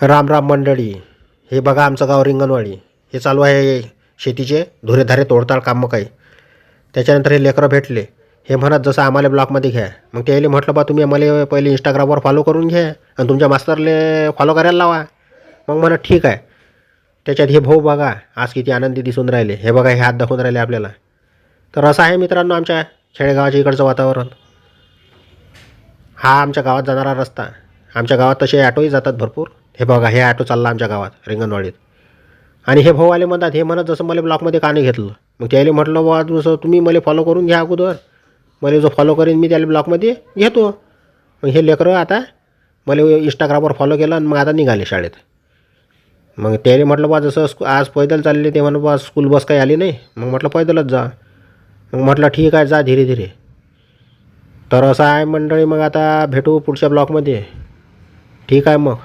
राम राम मंडळी. हे बघा आमचं गाव रिंगणवाडी. हे चालू आहे शेतीचे धुरेधारे तोडताळ कामं काही. त्याच्यानंतर हे लेकरं भेटले. हे म्हणत जसं आम्हाला ब्लॉकमध्ये घ्या. मग त्याला म्हटलं बा तुम्ही आम्हाला पहिले इंस्टाग्रामवर फॉलो करून घ्या आणि तुमच्या मास्तरले फॉलो करायला लावा. मग म्हणत ठीक आहे. त्याच्यात हे भाऊ बघा आज किती आनंदी दिसून राहिले. हे बघा हे हात दाखवून राहिले आपल्याला. तर असं आहे मित्रांनो आमच्या खेडेगावाच्या इकडचं वातावरण. हा आमच्या गावात जाणारा रस्ता. आमच्या गावात तसे ॲटोही जातात भरपूर. हे बघा हे ॲटो चालला आमच्या गावात रिंगणवाडीत. आणि हे भाऊ आले म्हणतात हे म्हणत जसं मला ब्लॉकमध्ये का नाही घेतलं. मग त्याला म्हटलं बा जसं तुम्ही मला फॉलो करून घ्या अगोदर. मला जो फॉलो करीन मी त्याला ब्लॉकमध्ये घेतो. मग हे लेकरं आता मला इंस्टाग्रामवर फॉलो केलं आणि मग आता निघाले शाळेत. मग त्याला म्हटलं बा जसं आज पैदल चालले ते म्हणून बा स्कूल बस काही आली नाही. मग म्हटलं पैदलच जा. मग म्हटलं ठीक आहे जा धीरे धीरे. तर असं आहे मंडळी. मग आता भेटू पुढच्या ब्लॉकमध्ये. ठीक आहे मग.